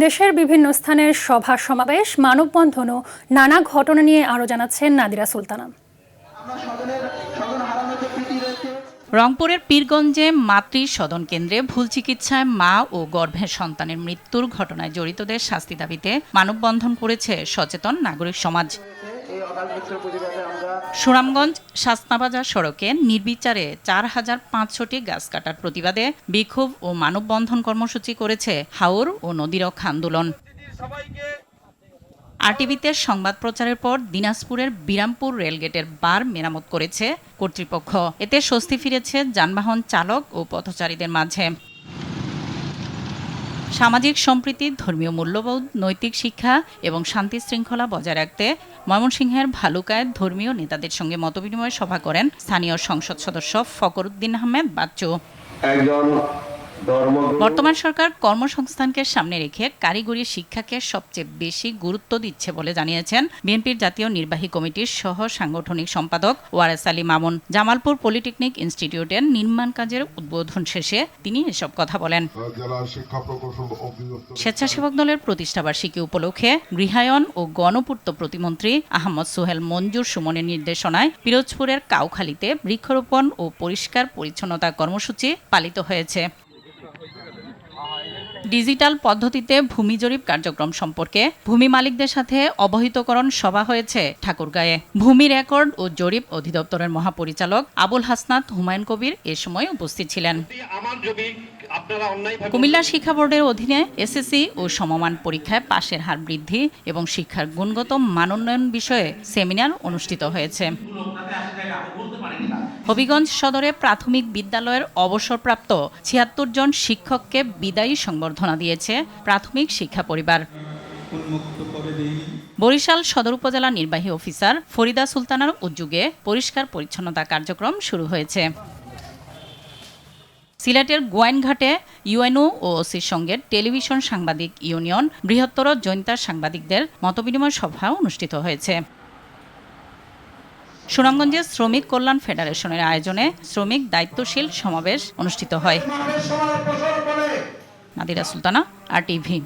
দেশের বিভিন্ন স্থানের সভা সমাবেশ, মানববন্ধন ও নানা ঘটনা নিয়ে আরও জানাচ্ছেন নাদিরা সুলতানা। রংপুরের পীরগঞ্জে মাতৃ সদন কেন্দ্রে ভুল চিকিৎসায় মা ও গর্ভের সন্তানের মৃত্যুর ঘটনায় জড়িতদের শাস্তি দাবিতে মানববন্ধন করেছে সচেতন নাগরিক সমাজ। সুনামগঞ্জ শাসনাবাজার সড়কে নির্বিচারে ৪,৫০০টি গাছ কাটার প্রতিবাদে বিক্ষোভ ও মানববন্ধন কর্মসূচি করেছে হাওর ও নদী রক্ষা আন্দোলন। আরটিভিতে সংবাদ প্রচারের পর দিনাজপুরের বিরামপুর রেলগেটের বার মেরামত করেছে কর্তৃপক্ষ। এতে স্বস্তি ফিরেছে যানবাহন চালক ও পথচারীদের মাঝে। সামাজিক সম্প্রীতি, ধর্মীয় মূল্যবোধ, নৈতিক শিক্ষা এবং শান্তি শৃঙ্খলা বজায় রাখতে ময়মনসিংহের ভালুকায় ধর্মীয় নেতাদের সঙ্গে মতবিনিময় সভা করেন স্থানীয় সংসদ সদস্য ফখরুদ্দিন আহমেদ বাচ্চু। বর্তমান সরকার কর্মসংস্থানকে সামনে রেখে কারিগরি শিক্ষাকে সবচেয়ে বেশি গুরুত্ব দিচ্ছে বলে জানিয়েছেন বিএনপির জাতীয় নির্বাহী কমিটির সহ সাংগঠনিক সম্পাদক ওয়ারেস আলী মামুন। জামালপুর পলিটেকনিক ইনস্টিটিউটের নির্মাণ কাজের উদ্বোধন শেষে তিনি এসব কথা বলেন। স্বেচ্ছাসেবক দলের প্রতিষ্ঠাবার্ষিকী উপলক্ষে গৃহায়ন ও গণপূর্ত প্রতিমন্ত্রী আহমদ সোহেল মঞ্জুর সুমনের নির্দেশনায় পিরোজপুরের কাউখালীতে বৃক্ষরোপণ ও পরিষ্কার পরিচ্ছন্নতা কর্মসূচি পালিত হয়েছে। ডিজিটাল পদ্ধতিতে ভূমি জরিপ কার্যক্রম সম্পর্কে ভূমি মালিকদের সাথে অবহিতকরণ সভা হয়েছে ঠাকুরগাঁয়ে। ভূমি রেকর্ড ও জরিপ অধিদপ্তরের মহাপরিচালক আবুল হাসনাত হুমায়ুন কবির এ সময় উপস্থিত ছিলেন। কুমিল্লা শিক্ষা বোর্ডের অধীনে এসএসসি ও সমমান পরীক্ষায় পাশের হার বৃদ্ধি এবং শিক্ষার গুণগত মানোন্নয়ন বিষয়ে সেমিনার অনুষ্ঠিত হয়েছে। হবিগঞ্জ সদরে প্রাথমিক বিদ্যালয়ের অবসরপ্রাপ্ত ৭৬ জন শিক্ষককে বিদায়ী সংবর্ধনা দিয়েছে প্রাথমিক শিক্ষা পরিবার। বরিশাল সদর উপজেলা নির্বাহী অফিসার ফরিদা সুলতানার উদ্যোগে পরিষ্কার পরিচ্ছন্নতা কার্যক্রম শুরু হয়েছে। সিলেটের গোয়াইনঘাটে ইউএনও ও ওসির সঙ্গে টেলিভিশন সাংবাদিক ইউনিয়ন বৃহত্তর জৈন্তা সাংবাদিকদের মতবিনিময় সভা অনুষ্ঠিত হয়েছে। সুনামগঞ্জে শ্রমিক কল্যাণ ফেডারেশনের আয়োজনে শ্রমিক দায়িত্বশীল সমাবেশ অনুষ্ঠিত হয়। নাদিরা সুলতানা, আরটিভি।